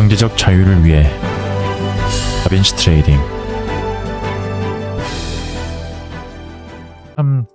경제적 자유를 위해 다빈치 트레이딩. 참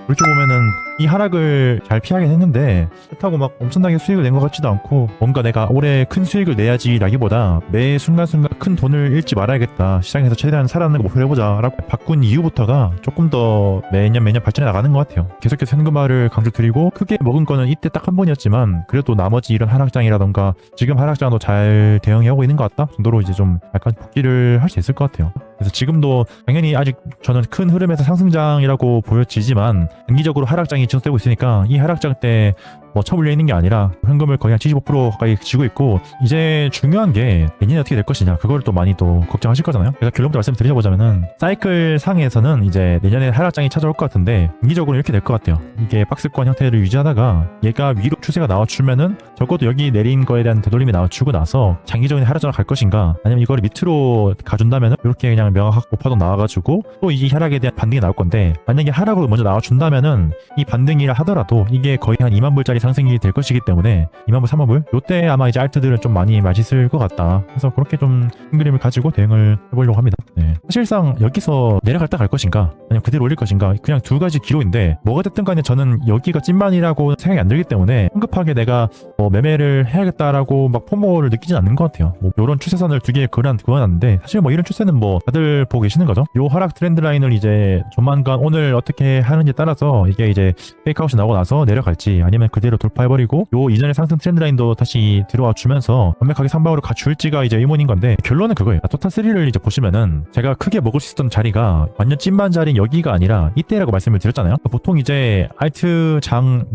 그렇게 보면은 이 하락을 잘 피하긴 했는데 그렇다고 막 엄청나게 수익을 낸 것 같지도 않고, 뭔가 내가 올해 큰 수익을 내야지 라기보다 매 순간순간 큰 돈을 잃지 말아야겠다, 시장에서 최대한 살아남는 거 목표로 해보자 라고 바꾼 이후부터가 조금 더 매년 발전해 나가는 것 같아요. 계속해서 현금화를 강조드리고, 크게 먹은 거는 이때 딱 한 번이었지만 그래도 나머지 이런 하락장이라던가 지금 하락장도 잘 대응하고 있는 것 같다 정도로 이제 좀 약간 복귀를 할 수 있을 것 같아요. 그래서 지금도 당연히 아직 저는 큰 흐름에서 상승장이라고 보여지지만 단기적으로 하락장이 지속되고 있으니까 이 하락장 때 뭐 처물려 있는 게 아니라 현금을 거의 한 75% 가까이 쥐고 있고, 이제 중요한 게 내년에 어떻게 될 것이냐, 그걸 또 많이 또 걱정하실 거잖아요. 그래서 결론부터 말씀드리자보자면은 사이클 상에서는 이제 내년에 하락장이 찾아올 것 같은데 단기적으로 이렇게 될 것 같아요. 이게 박스권 형태를 유지하다가 얘가 위로 추세가 나와주면은 적어도 여기 내린 거에 대한 되돌림이 나와주고 나서 장기적인 하락장으로 갈 것인가, 아니면 이걸 밑으로 가준다면은 이렇게 그냥 명확 오파동 나와가지고 또 이 하락에 대한 반등이 나올 건데, 만약에 하락으로 먼저 나와준다면은 이 반등이라 하더라도 이게 거의 한 2만 불짜리 상승이 될 것이기 때문에 2만 불, 3만 불 요때 아마 이제 알트들은 좀 많이 맛있을 것 같다. 그래서 그렇게 좀 큰 그림을 가지고 대응을 해보려고 합니다. 네. 사실상 여기서 내려갔다 갈 것인가 아니면 그대로 올릴 것인가, 그냥 두 가지 기로인데 뭐가 됐든 간에 저는 여기가 찐만이라고 생각이 안 들기 때문에 성급하게 내가 매매를 해야겠다라고 막 포모를 느끼진 않는 것 같아요. 뭐 요런 추세선을 두 개 그어놨는데 사실 뭐 이런 추세는 뭐 다들 보고 계시는 거죠. 요 하락 트렌드 라인을 이제 조만간 오늘 어떻게 하는지에 따라서 이게 이제 페이크아웃이 나오고 나서 내려갈지 아니면 그대로 돌파해버리고 요 이전의 상승 트렌드 라인도 다시 들어와 주면서 완벽하게 상방으로 갖출지가 이제 의문인 건데, 결론은 그거예요. 토탈3를 이제 보시면은 제가 크게 먹을 수 있었던 자리가 완전 찐만 자리인 여기가 아니라 이때라고 말씀을 드렸잖아요. 보통 이제 알트장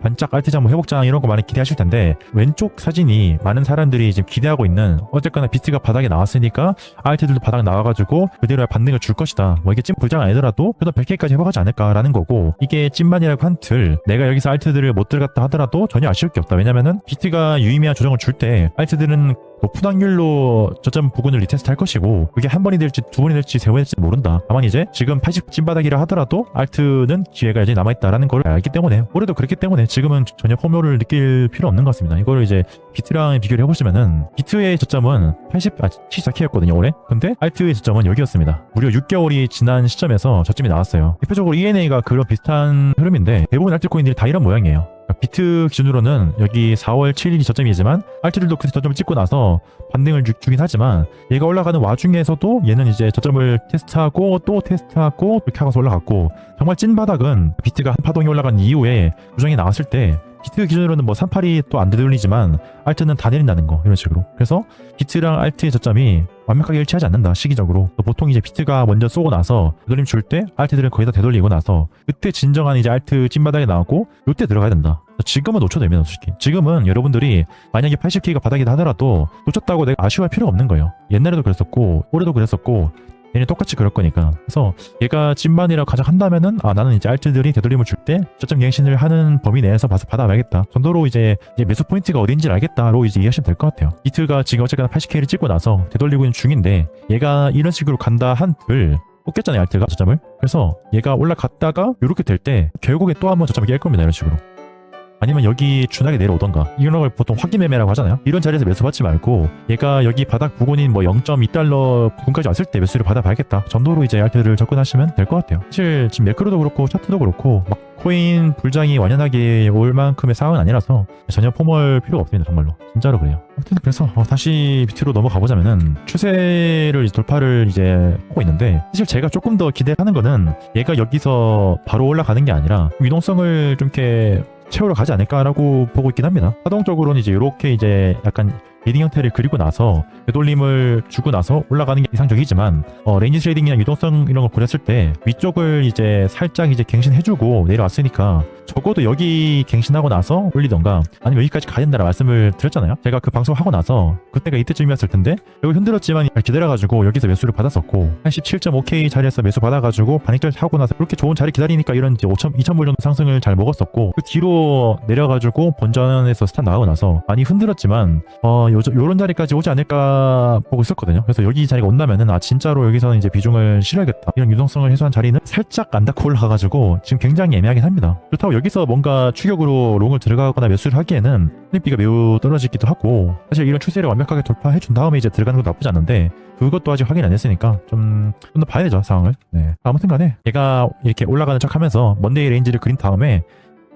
반짝 알트장 회복장 이런 거 많이 기대하실 텐데, 왼쪽 사진이 많은 사람들이 지금 기대하고 있는, 어쨌거나 비트가 바닥에 나왔으니까 알트들도 바닥에 나와가지고 그대로 반등을 줄 것이다, 이게 찐 불장 아니더라도 그래도 100K까지 회복하지 않을까라는 거고, 이게 찐만이라고 한틀 내가 여기서 알트들을 못 들어갔다 하더라도 전혀 아쉬울 게 없다. 왜냐면은 비트가 유의미한 조정을 줄 때 알트들은 높은 확률로 저점 부근을 리테스트 할 것이고, 그게 한 번이 될지 두 번이 될지 세 번이 될지 모른다. 다만 이제 지금 80 찐바닥이라 하더라도 알트는 기회가 여전히 남아있다라는 걸 알기 때문에, 올해도 그렇기 때문에 지금은 전혀 포모를 느낄 필요 없는 것 같습니다. 이거를 이제 비트랑 비교를 해보시면은 비트의 저점은 74K였거든요 올해. 근데 알트의 저점은 여기였습니다. 무려 6개월이 지난 시점에서 저점이 나왔어요. 대표적으로 ENA가 그런 비슷한 흐름인데 대부분 알트코인들이 다 이런 모양이에요. 비트 기준으로는 여기 4월 7일이 저점이지만 알트들도 그 저점을 찍고 나서 반등을 주긴 하지만, 얘가 올라가는 와중에서도 얘는 이제 저점을 테스트하고 또 테스트하고 이렇게 하고서 올라갔고, 정말 찐 바닥은 비트가 한 파동이 올라간 이후에 조정이 나왔을 때 비트 기준으로는 382 또 안 되돌리지만 알트는 다 내린다는 거, 이런 식으로. 그래서 비트랑 알트의 저점이 완벽하게 일치하지 않는다, 시기적으로. 보통 이제 비트가 먼저 쏘고 나서 되돌림 줄 때 알트들은 거의 다 되돌리고 나서 그때 진정한 이제 알트 찐바닥에 나오고 요때 들어가야 된다. 지금은 놓쳐도 됩니다, 솔직히. 지금은 여러분들이 만약에 80K가 바닥이다 하더라도 놓쳤다고 내가 아쉬워할 필요가 없는 거예요. 옛날에도 그랬었고 올해도 그랬었고 얘는 똑같이 그럴 거니까. 그래서 얘가 찐만이라고 가정한다면은 나는 이제 알트들이 되돌림을 줄 때 저점 갱신을 하는 범위 내에서 봐서 받아봐야겠다 정도로 이제 매수 포인트가 어딘지를 알겠다로 이제 이해하시면 될 것 같아요. 비트가 지금 어쨌거나 80K를 찍고 나서 되돌리고 있는 중인데, 얘가 이런 식으로 간다 한들 꺾였잖아요, 알트가 저점을. 그래서 얘가 올라갔다가 이렇게 될 때 결국에 또 한번 저점을 깰 겁니다, 이런 식으로. 아니면 여기 준하게 내려오던가, 이런 걸 보통 확인 매매라고 하잖아요. 이런 자리에서 매수 받지 말고 얘가 여기 바닥 부근인 0.2달러 부근까지 왔을 때 매수를 받아봐야겠다 정도로 이제 알트를 접근하시면 될 것 같아요. 사실 지금 매크로도 그렇고 차트도 그렇고 막 코인 불장이 완연하게 올 만큼의 상황은 아니라서 전혀 포멀 필요가 없습니다, 정말로. 진짜로 그래요. 아무튼 그래서 다시 비트로 넘어가 보자면은 추세를 돌파를 이제 하고 있는데, 사실 제가 조금 더 기대하는 거는 얘가 여기서 바로 올라가는 게 아니라 유동성을 좀 이렇게 채우러 가지 않을까라고 보고 있긴 합니다. 하동적으로는 이제 이렇게 이제 약간 리딩 형태를 그리고 나서 되돌림을 주고 나서 올라가는 게 이상적이지만, 레인지 트레이딩이나 유동성 이런 걸 고렸을 때 위쪽을 이제 살짝 이제 갱신해주고 내려왔으니까 적어도 여기 갱신하고 나서 올리던가 아니면 여기까지 가야 된다는 말씀을 드렸잖아요. 제가 그 방송 하고 나서 그때가 이때쯤이었을 텐데 여기 흔들었지만 기다려가지고 여기서 매수를 받았었고, 87.5K 자리에서 매수 받아가지고 반익절 하고 나서 그렇게 좋은 자리 기다리니까 이런 이제 2,000불 정도 상승을 잘 먹었었고, 그 뒤로 내려가지고 본전에서 스탑 나가고 나서 많이 흔들었지만 요런 자리까지 오지 않을까 보고 있었거든요. 그래서 여기 자리가 온다면은 진짜로 여기서는 이제 비중을 실어야겠다, 이런 유동성을 해소한 자리는 살짝 안 닿고 올라가가지고 지금 굉장히 애매하긴 합니다. 그렇다고 여기서 뭔가 추격으로 롱을 들어가거나 매수를 하기에는 수익비가 매우 떨어지기도 하고, 사실 이런 추세를 완벽하게 돌파해준 다음에 이제 들어가는 것도 나쁘지 않은데 그것도 아직 확인 안 했으니까 좀 더 봐야 되죠, 상황을. 네. 아무튼 간에 얘가 이렇게 올라가는 척 하면서 먼데이 레인지를 그린 다음에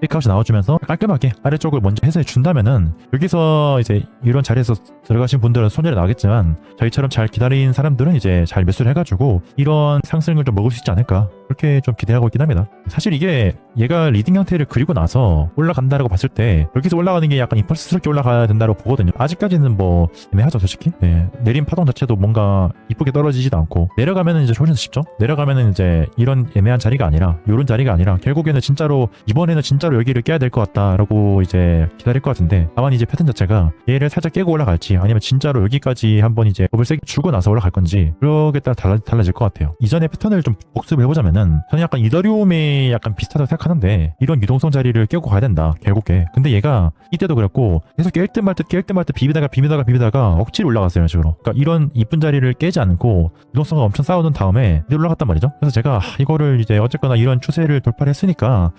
테이크아웃이 나와주면서 깔끔하게 아래쪽을 먼저 해소해 준다면은, 여기서 이제 이런 자리에서 들어가신 분들은 손해를 나겠지만 저희처럼 잘 기다린 사람들은 이제 잘 매수를 해가지고 이런 상승을 좀 먹을 수 있지 않을까, 그렇게 좀 기대하고 있긴 합니다. 사실 이게 얘가 리딩 형태를 그리고 나서 올라간다라고 봤을 때 여기서 올라가는 게 약간 임펄스스럽게 올라가야 된다고 보거든요. 아직까지는 뭐 애매하죠, 솔직히. 네. 내림 파동 자체도 뭔가 이쁘게 떨어지지도 않고, 내려가면은 이제 훨씬 더 쉽죠. 내려가면은 이제 이런 애매한 자리가 아니라, 요런 자리가 아니라 결국에는 진짜로 이번에는 진짜로 여기를 깨야 될 것 같다라고 이제 기다릴 것 같은데, 다만 이제 패턴 자체가 얘를 살짝 깨고 올라갈지 아니면 진짜로 여기까지 한번 이제 법을 세게 주고 나서 올라갈 건지, 그러게 따라 달라질 것 같아요. 이전의 패턴을 좀 복습을 해보자면은, 저는 약간 이더리움에 약간 비슷하다고 생각하는데 이런 유동성 자리를 깨고 가야 된다, 결국에. 근데 얘가 이때도 그랬고 계속 깰 듯 말 듯 비비다가 억지로 올라갔어요, 이런 식으로. 그러니까 이런 이쁜 자리를 깨지 않고 유동성을 엄청 쌓아놓은 다음에 이제 올라갔단 말이죠. 그래서 제가 이거를 이제 어쨌거나 이런 추세를 돌파를 했으니까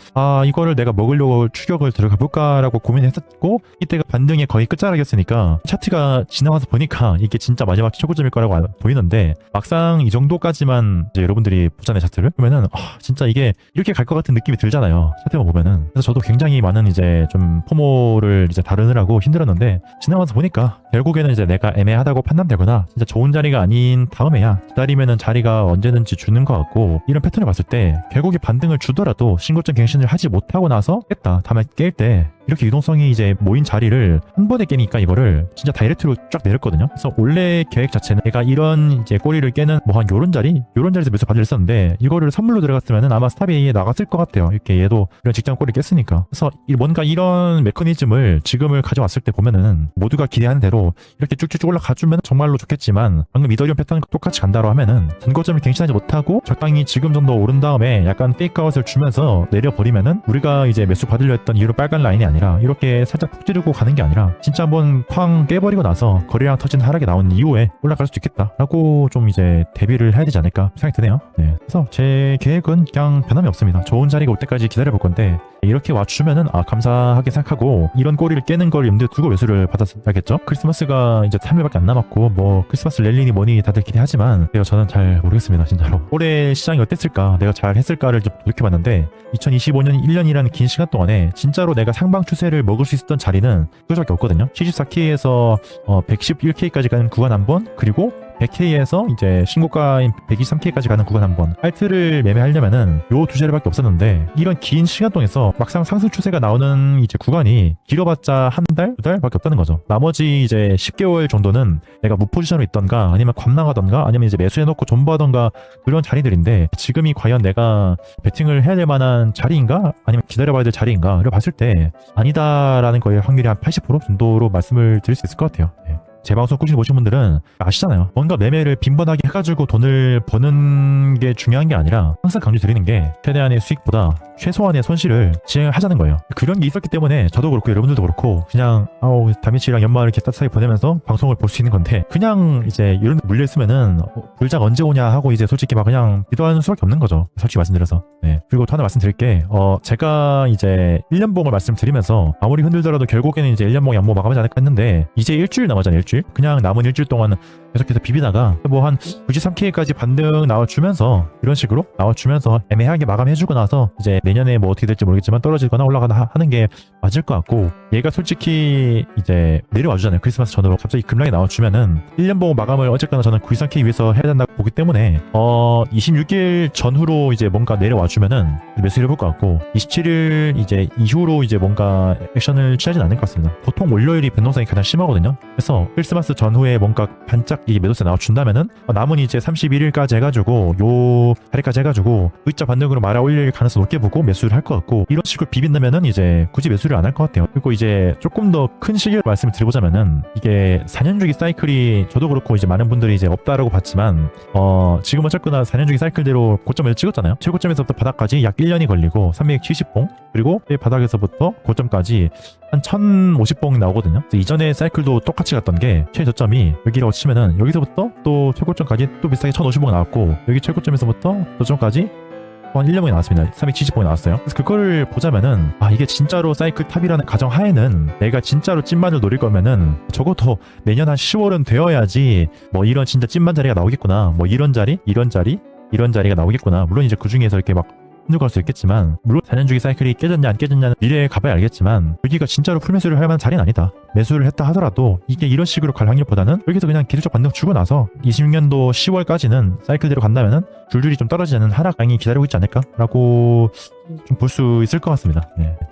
이거를 내가 먹으려고 추격을 들어가 볼까라고 고민했었고, 이때가 반등의 거의 끝자락이었으니까 차트가 지나와서 보니까 이게 진짜 마지막 최고점일 거라고 보이는데, 막상 이 정도까지만 이제 여러분들이 보잖아요, 차트를. 그러면은 진짜 이게 이렇게 갈 것 같은 느낌이 들잖아요, 차트만 보면은. 그래서 저도 굉장히 많은 이제 좀 포모를 이제 다루느라고 힘들었는데, 지나가서 보니까 결국에는 이제 내가 애매하다고 판단되거나 진짜 좋은 자리가 아닌 다음에야 기다리면은 자리가 언제든지 주는 것 같고, 이런 패턴을 봤을 때 결국에 반등을 주더라도 신고점 갱신을 하지 못하고 나서 깼다, 다음에 깰 때 이렇게 유동성이 이제 모인 자리를 한 번에 깨니까 이거를 진짜 다이렉트로 쫙 내렸거든요. 그래서 원래 계획 자체는 내가 이런 이제 꼬리를 깨는 뭐 한 요런 자리에서 매수 받으려 했었는데, 이거를 선물로 들어갔으면은 아마 스탑이 나갔을 것 같아요. 이렇게 얘도 이런 직장 꼬리 깼으니까. 그래서 뭔가 이런 메커니즘을 지금을 가져왔을 때 보면은 모두가 기대하는 대로 이렇게 쭉쭉쭉 올라가주면 정말로 좋겠지만, 방금 이더리움 패턴 똑같이 간다로 하면은 전고점을 갱신하지 못하고 적당히 지금 정도 오른 다음에 약간 페이크아웃을 주면서 내려버리면은, 우리가 이제 매수 받으려 했던 이런 빨간 라인이 아니라 이렇게 살짝 푹 찌르고 가는 게 아니라 진짜 한번 쾅 깨버리고 나서 거래량 터진 하락이 나온 이후에 올라갈 수도 있겠다라고 좀 이제 대비를 해야 되지 않을까 생각이 드네요. 네. 그래서 제 계획은 그냥 변함이 없습니다. 좋은 자리가 올 때까지 기다려볼 건데, 이렇게 와주면은 감사하게 생각하고 이런 꼬리를 깨는 걸 염두에 두고 매수를 받았어야겠죠. 크리스마스가 이제 3일밖에 안 남았고 뭐 크리스마스 랠리니 뭐니 다들 기대하지만 저는 잘 모르겠습니다, 진짜로. 올해 시장이 어땠을까, 내가 잘 했을까를 좀 돌이켜봤는데 2025년 1년이라는 긴 시간 동안에 진짜로 내가 상방 추세를 먹을 수 있었던 자리는 그거밖에 없거든요. 74K에서 111K까지 가는 구간 한 번, 그리고 100K에서 이제 신고가인 123K까지 가는 구간 한 번, 알트를 매매하려면은 요 두 자리밖에 없었는데, 이런 긴 시간 동안에서 막상 상승 추세가 나오는 이제 구간이 길어봤자 한 달, 두 달밖에 없다는 거죠. 나머지 이제 10개월 정도는 내가 무포지션으로 있던가 아니면 괌나가던가 아니면 이제 매수해놓고 존버하던가 그런 자리들인데, 지금이 과연 내가 베팅을 해야 될 만한 자리인가 아니면 기다려봐야 될 자리인가를 봤을 때 아니다라는 거에 확률이 한 80% 정도로 말씀을 드릴 수 있을 것 같아요. 네. 제 방송 꾸준히 보신 분들은 아시잖아요. 뭔가 매매를 빈번하게 해가지고 돈을 버는 게 중요한 게 아니라, 항상 강조드리는 게 최대한의 수익보다 최소한의 손실을 진행하자는 거예요. 그런 게 있었기 때문에 저도 그렇고 여러분들도 그렇고 그냥 다미치랑 연말을 이렇게 따뜻하게 보내면서 방송을 볼 수 있는 건데, 그냥 이제 이런 데 물려있으면은 불작 언제 오냐 하고 이제 솔직히 막 그냥 기도하는 수밖에 없는 거죠, 솔직히 말씀드려서. 네. 그리고 또 하나 말씀드릴 게 제가 이제 1년봉을 말씀드리면서 아무리 흔들더라도 결국에는 이제 1년봉 양모 마감하지 않을까 했는데, 이제 일주일 남았잖아요. 일주일. 그냥 남은 일주일 동안 계속해서 비비다가 뭐 한 93K까지 반등 나와주면서, 이런 식으로 나와주면서 애매하게 마감해주고 나서 이제 내년에 뭐 어떻게 될지 모르겠지만 떨어지거나 올라가나 하는 게 맞을 것 같고, 얘가 솔직히 이제 내려와주잖아요. 크리스마스 전으로 갑자기 급락이 나와주면은 1년 보고 마감을 어쨌거나 저는 93K 위해서 해야 된다고 보기 때문에 26일 전후로 이제 뭔가 내려와주면은 매수를 해볼 것 같고, 27일 이제 이후로 이제 뭔가 액션을 취하진 않을 것 같습니다. 보통 월요일이 변동성이 가장 심하거든요. 그래서 크리스마스 전후에 뭔가 반짝 이 매도세 나와준다면은 남은 이제 31일까지 해가지고 요 자리까지 해가지고 V자 반등으로 말아 올릴 가능성 높게 보고, 가지고 매수를 할 것 같고, 이런 식으로 비빈다면은 이제 굳이 매수를 안 할 것 같아요. 그리고 이제 조금 더 큰 시기를 말씀을 드려보자면은, 이게 4년 주기 사이클이 저도 그렇고 이제 많은 분들이 이제 없다라고 봤지만 지금 어쨌거나 4년 주기 사이클대로 고점을 찍었잖아요. 최고점에서부터 바닥까지 약 1년이 걸리고 370봉, 그리고 이 바닥에서부터 고점까지 한 1050봉 나오거든요. 이전에 사이클도 똑같이 갔던 게, 최저점이 여기라고 치면은 여기서부터 또 최고점까지 또 비슷하게 1050봉 나왔고, 여기 최고점에서부터 저점까지 한 1년봉이 나왔습니다. 370봉이 나왔어요. 그래서 그거를 보자면은, 이게 진짜로 사이클 탑이라는 가정 하에는 내가 진짜로 찐만을 노릴 거면은 적어도 내년 한 10월은 되어야지 뭐 이런 진짜 찐만 자리가 나오겠구나, 뭐 이런 자리, 이런 자리, 이런 자리가 나오겠구나. 물론 이제 그 중에서 이렇게 막 힘들고 할 수 있겠지만, 물론 4년 주기 사이클이 깨졌냐 안 깨졌냐는 미래에 가봐야 알겠지만, 여기가 진짜로 풀매수를 할 만한 자리는 아니다. 매수를 했다 하더라도 이게 이런 식으로 갈 확률보다는 여기서 그냥 기술적 반등 주고 나서 26년도 10월까지는 사이클대로 간다면은 줄줄이 좀 떨어지는 하락장이 기다리고 있지 않을까라고 좀 볼 수 있을 것 같습니다.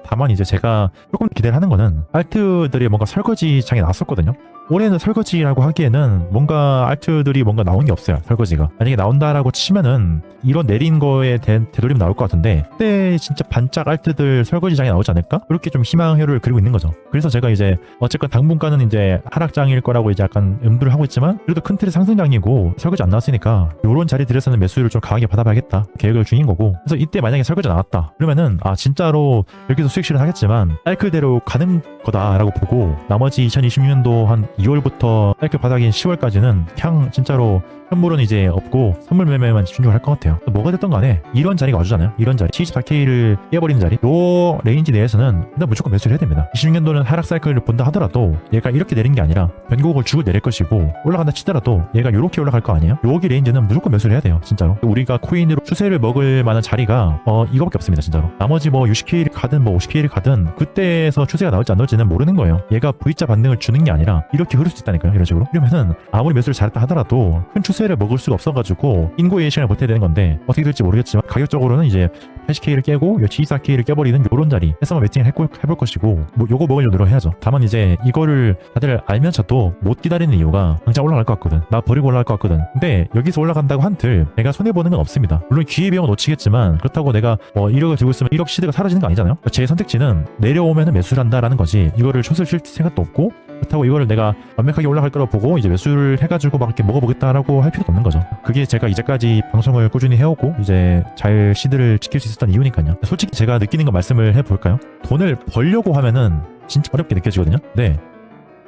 다만 이제 제가 조금 기대를 하는 거는, 알트들이 뭔가 설거지장에 나왔었거든요. 올해는 설거지라고 하기에는 뭔가 알트들이 뭔가 나온 게 없어요. 설거지가 만약에 나온다라고 치면은 이런 내린 거에 되돌림 나올 것 같은데, 그때 진짜 반짝 알트들 설거지장이 나오지 않을까? 그렇게 좀 희망회로를 그리고 있는 거죠. 그래서 제가 이제 어쨌건 당분간은 이제 하락장일 거라고 이제 약간 염두를 하고 있지만, 그래도 큰 틀이 상승장이고 설거지 안 나왔으니까 요런 자리들에서는 매수를 좀 강하게 받아봐야겠다 계획을 중인 거고, 그래서 이때 만약에 설거지 나왔다 그러면은 진짜로 여기서 수익 실현 하겠지만 사이클대로 가는 거다라고 보고, 나머지 2026년도 한 2월부터 사이클 바닥인 10월까지는 그냥 진짜로 현물은 이제 없고 선물 매매만 집중을 할 것 같아요. 뭐가 됐던 간에 이런 자리가 와주잖아요. 이런 자리 74K를 깨버리는 자리, 요 레인지 내에서는 일단 무조건 매수를 해야 됩니다. 26년도는 하락 사이클을 본다 하더라도 얘가 이렇게 내린 게 아니라 변곡을 주고 내릴 것이고, 올라간다 치더라도 얘가 이렇게 올라갈 거 아니에요. 여기 레인지는 무조건 매수를 해야 돼요. 진짜로 우리가 코인으로 추세를 먹을 만한 자리가 이거밖에 없습니다. 진짜로 나머지 뭐 60K를 가든 뭐 50K를 가든 그때에서 추세가 나올지 안 나올지는 모르는 거예요. 얘가 V자 반등을 주는 게 아니라 이렇게 흐를 수 있다니까요. 이런 식으로. 이러면은 아무리 매수를 잘했다 하더라도 큰 추세를 먹을 수가 없어가지고 인고의 시간을 버텨야 되는 건데, 어떻게 될지 모르겠지만 가격적으로는 이제 80K를 깨고 74K를 깨버리는 요런 자리 해서만 매칭을 해볼 것이고, 뭐 요거 먹으려고 노력해야죠. 다만 이제 이거를 다들 알면서도 못 기다리는 이유가, 당장 올라갈 것 같거든, 나 버리고 올라갈 것 같거든. 근데 여기서 올라간다고 한들 내가 손해보는 건 없습니다. 물론 기회비용은 놓치겠지만, 그렇다고 내가 1억을 들고 있으면 1억 시드가 사라지는 거 아니잖아요. 제 선택지는 내려오면은 매수를 한다라는 거지, 이거를 숏을 칠 생각도 없고, 그렇다고 이거를 내가 완벽하게 올라갈 거라고 보고 이제 매수를 해가지고 막 이렇게 먹어보겠다라고 할 필요도 없는 거죠. 그게 제가 이제까지 방송을 꾸준히 해오고 이제 잘 시드를 지킬 수 있었던 이유니까요. 솔직히 제가 느끼는 거 말씀을 해볼까요? 돈을 벌려고 하면은 진짜 어렵게 느껴지거든요. 네,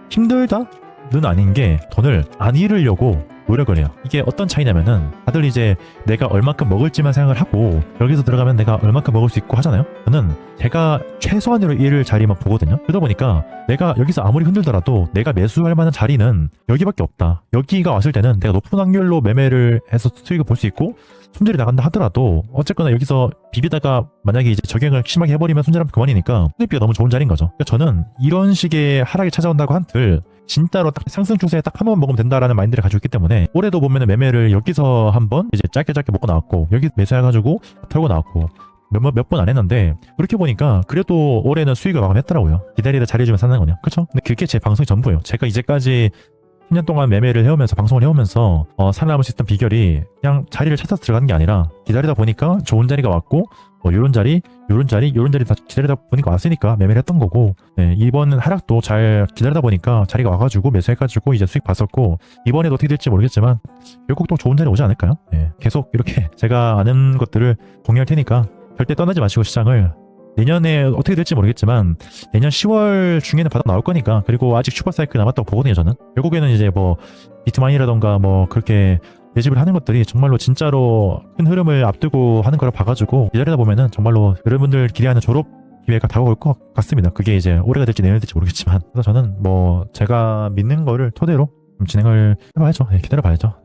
힘들다는 아닌 게, 돈을 안 잃으려고 노력을 해요. 이게 어떤 차이냐면은, 다들 이제 내가 얼마큼 먹을지만 생각을 하고 여기서 들어가면 내가 얼마큼 먹을 수 있고 하잖아요. 저는 제가 최소한으로 잃을 자리만 보거든요. 그러다 보니까 내가 여기서 아무리 흔들더라도 내가 매수할 만한 자리는 여기밖에 없다. 여기가 왔을 때는 내가 높은 확률로 매매를 해서 수익을 볼 수 있고, 손절이 나간다 하더라도 어쨌거나 여기서 비비다가 만약에 이제 적용을 심하게 해버리면 손절하면 그만이니까 수익비가 너무 좋은 자리인 거죠. 그러니까 저는 이런 식의 하락이 찾아온다고 한들 진짜로 딱 상승 추세에 딱 한 번만 먹으면 된다라는 마인드를 가지고 있기 때문에, 올해도 보면은 매매를 여기서 한번 이제 짧게 먹고 나왔고, 여기 매수해가지고 털고 나왔고, 몇 번 안 했는데, 그렇게 보니까 그래도 올해는 수익을 마감했더라고요. 기다리다 잘해주면 사는 거냐, 그쵸? 근데 그게 제 방송의 전부예요. 제가 이제까지 10년 동안 매매를 해오면서, 방송을 해오면서 살아남을 수 있던 비결이 그냥 자리를 찾아서 들어가는 게 아니라, 기다리다 보니까 좋은 자리가 왔고, 요런 자리 다 기다리다 보니까 왔으니까 매매를 했던 거고, 이번 하락도 잘 기다리다 보니까 자리가 와가지고 매수해가지고 이제 수익 봤었고, 이번에도 어떻게 될지 모르겠지만 결국 또 좋은 자리 오지 않을까요? 계속 이렇게 제가 아는 것들을 공유할 테니까 절대 떠나지 마시고, 시장을 내년에 어떻게 될지 모르겠지만 내년 10월 중에는 바닥 나올 거니까, 그리고 아직 슈퍼 사이클 남았다고 보거든요. 저는 결국에는 이제 뭐 비트마인이라던가 뭐 그렇게 매집을 하는 것들이 정말로 진짜로 큰 흐름을 앞두고 하는 걸 봐가지고, 기다리다 보면은 정말로 여러분들 기대하는 졸업 기회가 다가올 것 같습니다. 그게 이제 올해가 될지 내년이 될지 모르겠지만, 그래서 저는 뭐 제가 믿는 거를 토대로 좀 진행을 해봐야죠. 기다려봐야죠.